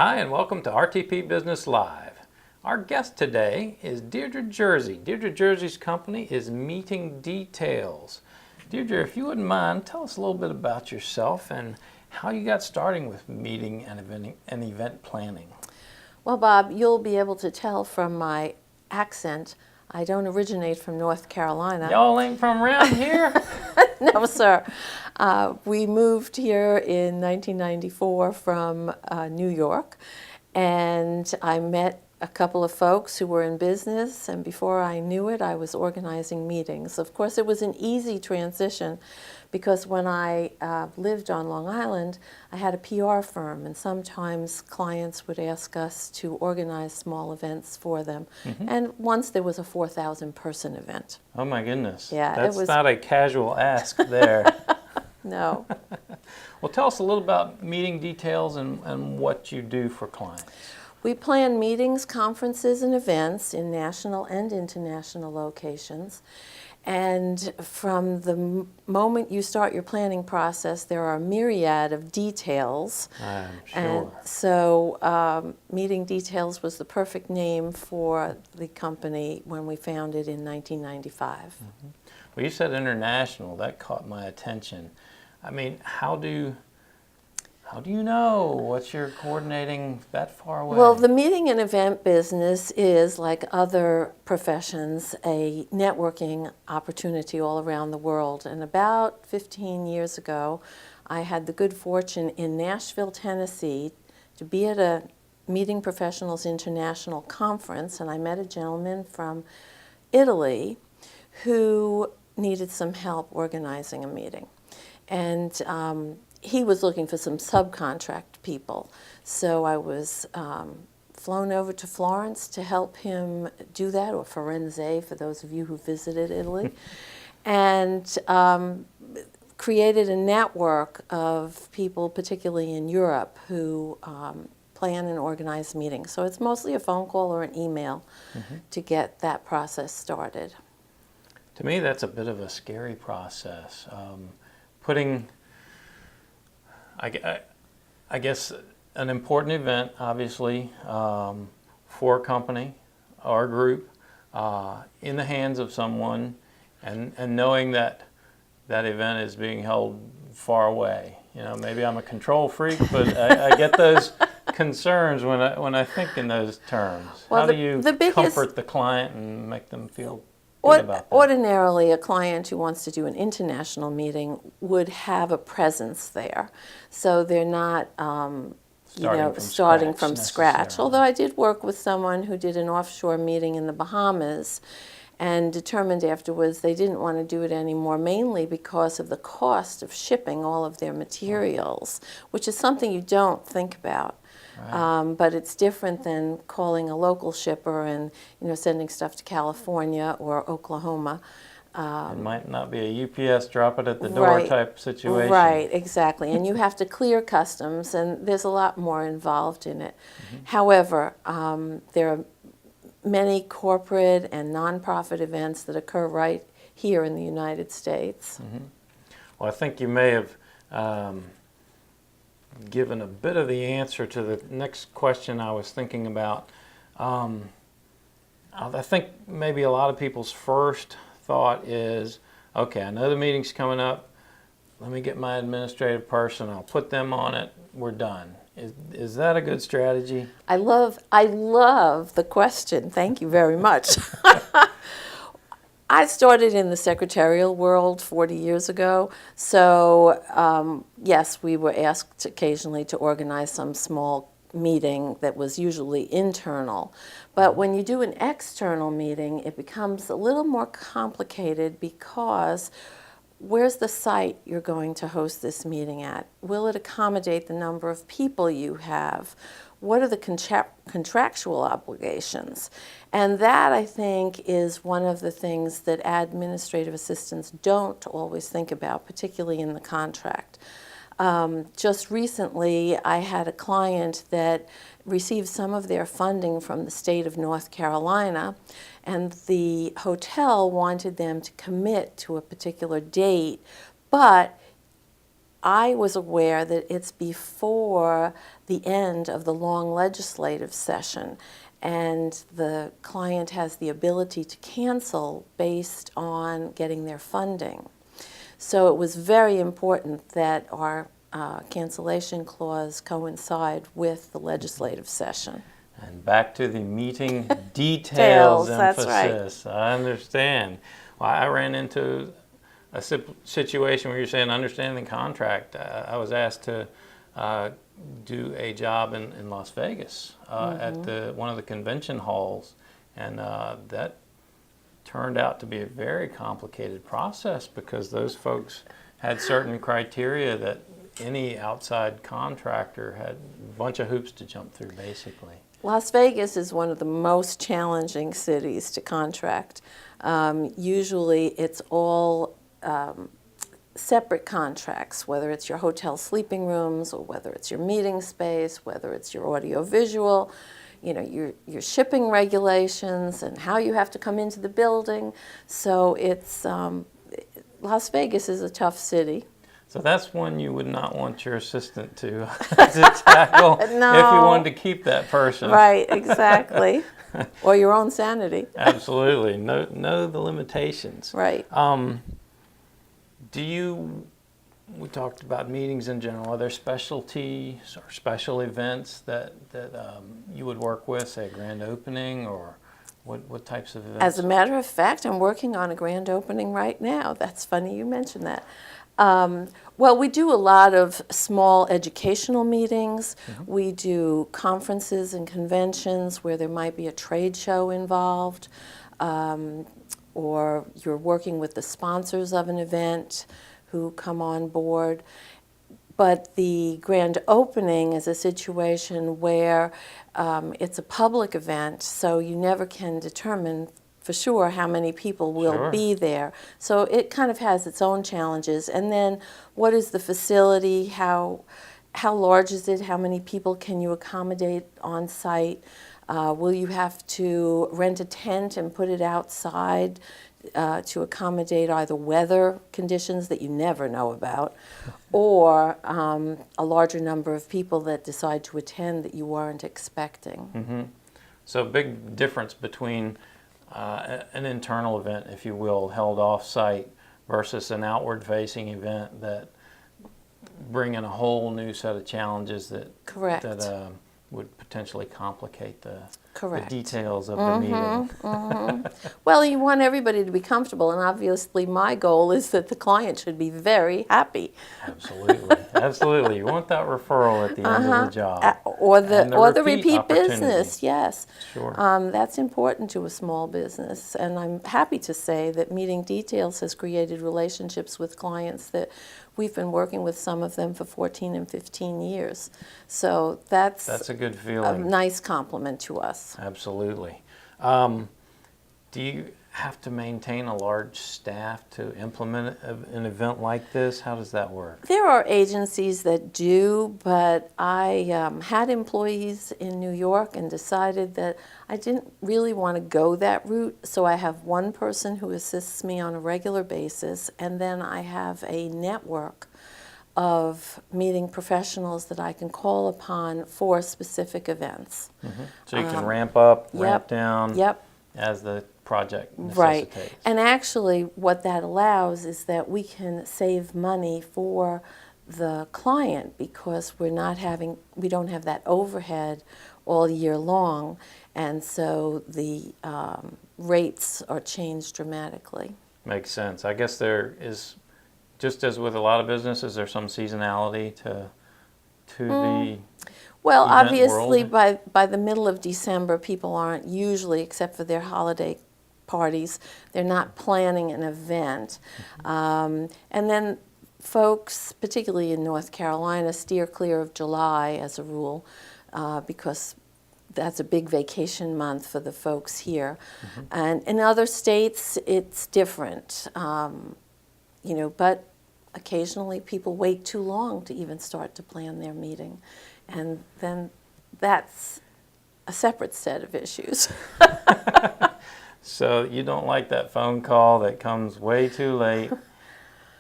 Hi, and welcome to RTP Business Live. Our guest today is Deirdre Jersey. Deirdre Jersey's company is Meeting Details. Deirdre, if you wouldn't mind, tell us a little bit about yourself and how you got started with meeting and event planning. Well, Bob, you'll be able to tell from my accent, I don't originate from North Carolina. Y'all ain't from around here? No, sir. We moved here in 1994 from New York, and I met a couple of folks who were in business, and before I knew it, I was organizing meetings. Of course, it was an easy transition because when I lived on Long Island, I had a PR firm, and sometimes clients would ask us to organize small events for them. And once there was a 4,000-person event. Oh my goodness. Yeah, That's it was not a casual ask there. No. Well, tell us a little about Meeting Details and what you do for clients. We plan meetings, conferences, and events in national and international locations. And from the moment you start your planning process, there are a myriad of details. I'm sure. And so Meeting Details was the perfect name for the company when we founded in 1995. Well, you said international. That caught my attention. I mean, how do you know what you're coordinating that far away? Well, the meeting and event business is, like other professions, a networking opportunity all around the world. And about 15 years ago, I had the good fortune in Nashville, Tennessee, to be at a Meeting Professionals International conference, and I met a gentleman from Italy who needed some help organizing a meeting. And he was looking for some subcontract people. So I was flown over to Florence to help him do that, or Firenze for those of you who visited Italy, and created a network of people, particularly in Europe, who plan and organize meetings. So it's mostly a phone call or an email to get that process started. To me, that's a bit of a scary process. Putting, I guess, an important event, obviously, for a company or a group in the hands of someone, and knowing that that event is being held far away. You know, maybe I'm a control freak, but I get those concerns when I think in those terms. Well, How do you comfort the client and make them feel good about that? Ordinarily, a client who wants to do an international meeting would have a presence there, so they're not starting from scratch. Although I did work with someone who did an offshore meeting in the Bahamas and determined afterwards they didn't want to do it anymore, mainly because of the cost of shipping all of their materials, which is something you don't think about. Right. But it's different than calling a local shipper and sending stuff to California or Oklahoma. It might not be a UPS drop it at the door type situation. Right, exactly. And you have to clear customs, and there's a lot more involved in it. However, there are many corporate and nonprofit events that occur right here in the United States. Well, I think you may have given a bit of the answer to the next question I was thinking about. I think maybe a lot of people's first thought is, okay, I know the meeting's coming up. Let me get my administrative person. I'll put them on it. We're done. Is that a good strategy? I love the question. Thank you very much. I started in the secretarial world 40 years ago, so yes, we were asked occasionally to organize some small meeting that was usually internal. But when you do an external meeting, it becomes a little more complicated because where's the site you're going to host this meeting at? Will it accommodate the number of people you have? What are the contractual obligations? And that, I think, is one of the things that administrative assistants don't always think about, particularly in the contract. Just recently, I had a client that received some of their funding from the state of North Carolina, and the hotel wanted them to commit to a particular date, but I was aware that it's before the end of the long legislative session, and the client has the ability to cancel based on getting their funding. So it was very important that our cancellation clause coincide with the legislative session. And back to the meeting details That's right. emphasis. I understand. Well, I ran into a situation where you're saying understanding the contract. I was asked to do a job in Las Vegas at one of the convention halls, and that turned out to be a very complicated process because those folks had certain criteria that any outside contractor had a bunch of hoops to jump through, basically. Las Vegas is one of the most challenging cities to contract. Usually it's all separate contracts, whether it's your hotel sleeping rooms or whether it's your meeting space, whether it's your audio visual, you know, your shipping regulations and how you have to come into the building. So it's Las Vegas is a tough city. So that's one you would not want your assistant to tackle No. if you wanted to keep that person. Right, exactly. Or your own sanity. Absolutely. Know the limitations. Right. We talked about meetings in general. Are there specialties or special events that you would work with, say a grand opening, or what types of events? As a matter of fact, I'm working on a grand opening right now. That's funny you mentioned that. Well, we do a lot of small educational meetings. We do conferences and conventions where there might be a trade show involved, or you're working with the sponsors of an event who come on board. But the grand opening is a situation where it's a public event, so you never can determine for sure how many people will be there. So it kind of has its own challenges. And then what is the facility? How large is it? How many people can you accommodate on site? Will you have to rent a tent and put it outside to accommodate either weather conditions that you never know about or a larger number of people that decide to attend that you weren't expecting? So a big difference between an internal event, if you will, held off-site versus an outward-facing event that bring in a whole new set of challenges that Correct. that would potentially complicate the Correct. details of the meeting. Well, you want everybody to be comfortable, and obviously my goal is that the client should be very happy. Absolutely, absolutely. You want that referral at the end of the job, Or the repeat opportunity. business, yes. Sure. That's important to a small business, and I'm happy to say that Meeting Details has created relationships with clients that we've been working with some of them for 14 and 15 years. So that's a good a feeling. nice compliment to us. Absolutely. Do you have to maintain a large staff to implement an event like this? How does that work? There are agencies that do, but I had employees in New York and decided that I didn't really want to go that route, so I have one person who assists me on a regular basis, and then I have a network of meeting professionals that I can call upon for specific events. So you can ramp up, ramp Yep. down Yep. as the project Right. necessitates. And actually what that allows is that we can save money for the client because we don't have that overhead all year long, and so the rates are changed dramatically. Makes sense. I guess there is, just as with a lot of businesses, there's some seasonality to the Well, event obviously world. by the middle of December, people aren't usually, except for their holiday parties, they're not planning an event. And then folks, particularly in North Carolina, steer clear of July as a rule because that's a big vacation month for the folks here. And in other states, it's different, but occasionally people wait too long to even start to plan their meeting. And then that's a separate set of issues. So you don't like that phone call that comes way too late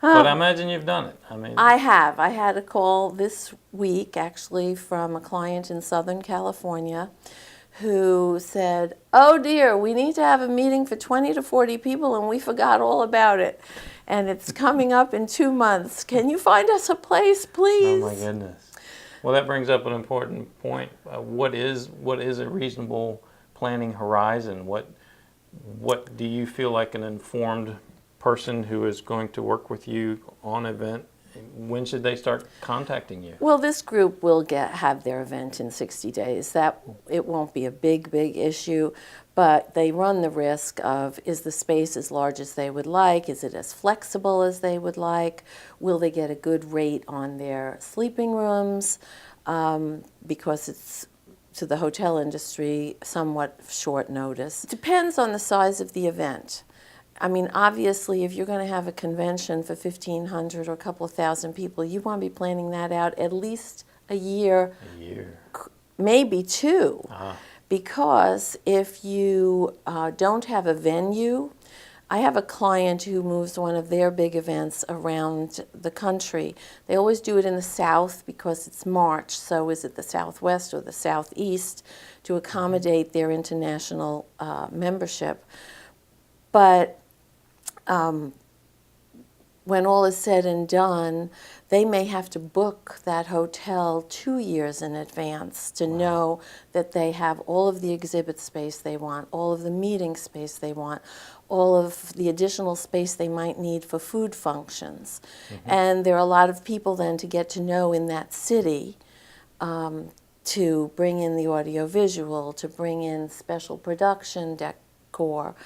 But I imagine you've done it. I mean, I have. I had a call this week, actually, from a client in Southern California who said, "Oh dear, we need to have a meeting for 20 to 40 people and we forgot all about it. And it's coming up in 2 months. Can you find us a place, oh please?" my goodness. Well, that brings up an important point. What is a reasonable planning horizon? What do you feel like an informed person who is going to work with you on an event? When should they start contacting you? Well, this group will have their event in 60 days. That it won't be a big issue, but they run the risk of, is the space as large as they would like? Is it as flexible as they would like? Will they get a good rate on their sleeping rooms? Because it's, to the hotel industry, somewhat short notice. It depends on the size of the event. I mean, obviously, if you're going to have a convention for 1,500 or a couple of thousand people, you want to be planning that out at least a year. A year. Maybe two. Ah. Because if you don't have a venue, I have a client who moves one of their big events around the country. They always do it in the South because it's March, so is it the Southwest or the Southeast to accommodate their international membership. But when all is said and done, they may have to book that hotel 2 years in advance to know that they have all of the exhibit space they want, all of the meeting space they want, all of the additional space they might need for food functions. And there are a lot of people then to get to know in that city, to bring in the audiovisual, to bring in special production decor.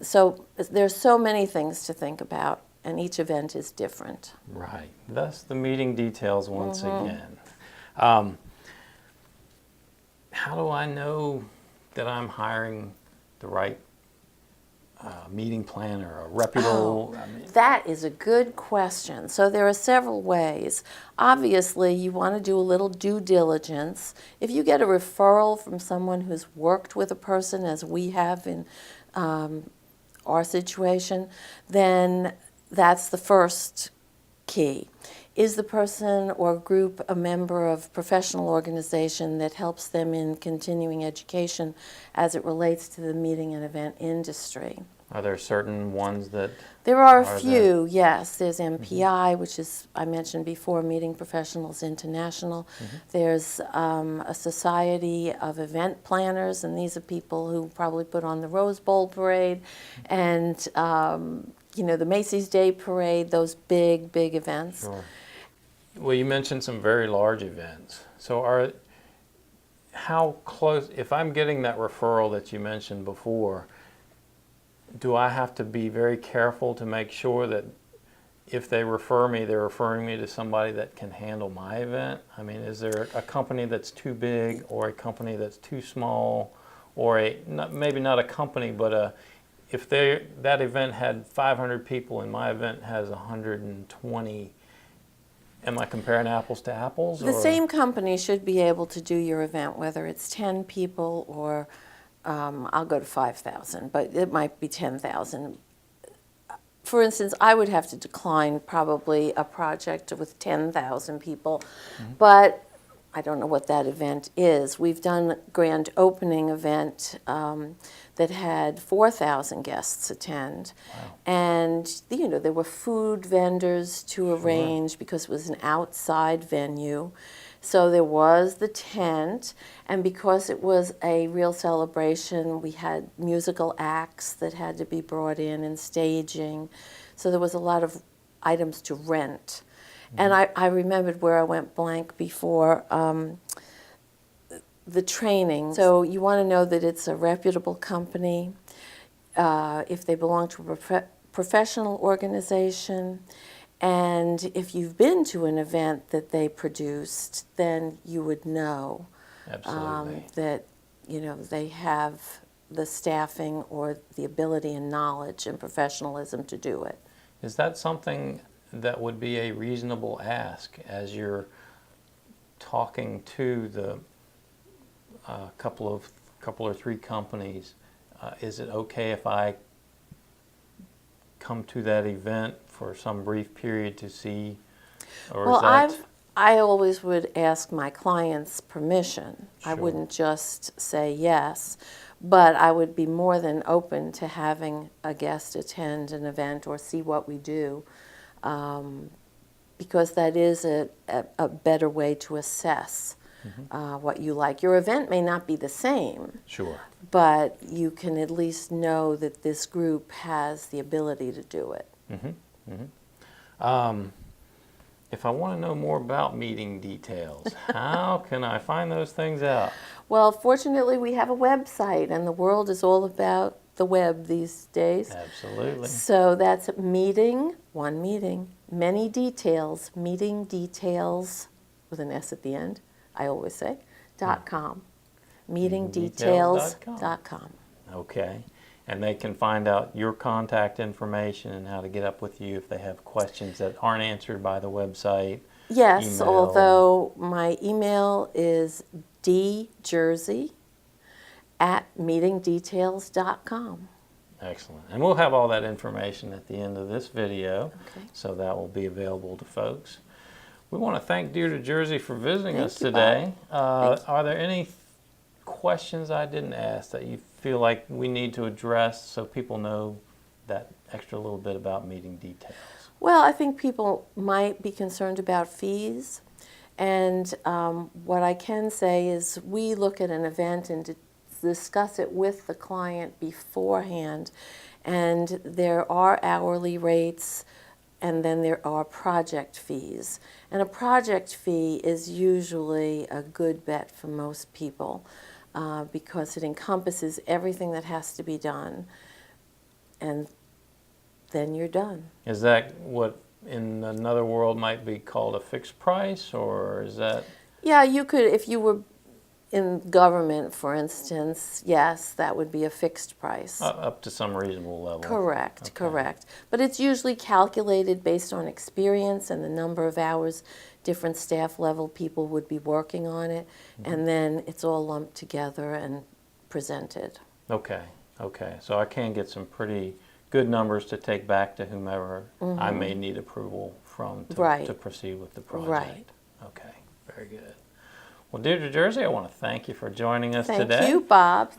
So there's so many things to think about, and each event is different. Right. Thus the meeting details once again. How do I know that I'm hiring the right meeting planner, a reputable? That is a good question. So there are several ways. Obviously, you want to do a little due diligence. If you get a referral from someone who's worked with a person, as we have in our situation, then that's the first key. Is the person or group a member of a professional organization that helps them in continuing education as it relates to the meeting and event industry? Are there certain ones that There are a there? few, yes. There's MPI, which is, I mentioned before, Meeting Professionals International. There's a Society of Event Planners, and these are people who probably put on the Rose Bowl Parade and, the Macy's Day Parade, those big events. Sure. Well, you mentioned some very large events. So how close, if I'm getting that referral that you mentioned before, do I have to be very careful to make sure that if they refer me, they're referring me to somebody that can handle my event? I mean, is there a company that's too big or a company that's too small, or maybe not a company, but if that event had 500 people and my event has 120, am I comparing apples to apples? The same company should be able to do your event, whether it's 10 people or I'll go to 5,000, but it might be 10,000. For instance, I would have to decline probably a project with 10,000 people, but I don't know what that event is. We've done a grand opening event that had 4,000 guests attend. Wow. And there were food vendors to arrange because it was an outside venue. So there was the tent, and because it was a real celebration, we had musical acts that had to be brought in and staging. So there was a lot of items to rent. And I remembered where I went blank before, the training. So you want to know that it's a reputable company, if they belong to a professional organization, and if you've been to an event that they produced, then you would know that they have the staffing or the ability and knowledge and professionalism to do it. Is that something that would be a reasonable ask as you're talking to the couple or three companies? Is it okay if I come to that event for some brief period to see, or Well, is that I always would ask my clients' permission. I Sure. wouldn't just say yes, but I would be more than open to having a guest attend an event or see what we do, because that is a better way to assess what you like. Your event may not be the same, sure? but you can at least know that this group has the ability to do it. If I want to know more about meeting details, how can I find those things out? Well, fortunately, we have a website, and the world is all about the web these days. Absolutely. So that's one meeting, many details, meeting details with an S at the end, I always say, .com. meetingdetails.com. Okay. And they can find out your contact information and how to get up with you if they have questions that aren't answered by the website. Yes, email. although my email is djersey@meetingdetails.com. Excellent. And we'll have all that information at the end of this video, Okay. so that will be available to folks. We want to thank Deirdre Jersey for visiting Thank us you, today. Bob. Are there any questions I didn't ask that you feel like we need to address so people know that extra little bit about meeting details? Well, I think people might be concerned about fees. And what I can say is we look at an event and discuss it with the client beforehand. And there are hourly rates, and then there are project fees. And a project fee is usually a good bet for most people because it encompasses everything that has to be done. And then you're done. Is that what in another world might be called a fixed price, or is that? Yeah, you could, if you were in government, for instance, yes, that would be a fixed price. Up to some reasonable level. Correct, Okay. correct. But it's usually calculated based on experience and the number of hours different staff level people would be working on it, and then it's all lumped together and presented. Okay, okay. So I can get some pretty good numbers to take back to whomever I may need approval from to proceed with the project. Right. Okay, very good. Well, Deirdre Jersey, I want to thank you for joining us today. Thank you, Bob.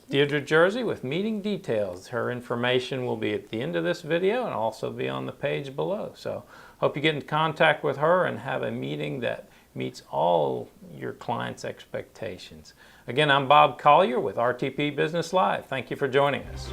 Deirdre Jersey with Meeting Details. Her information will be at the end of this video and also be on the page below. So hope you get in contact with her and have a meeting that meets all your clients' expectations. Again, I'm Bob Collier with RTP Business Live. Thank you for joining us.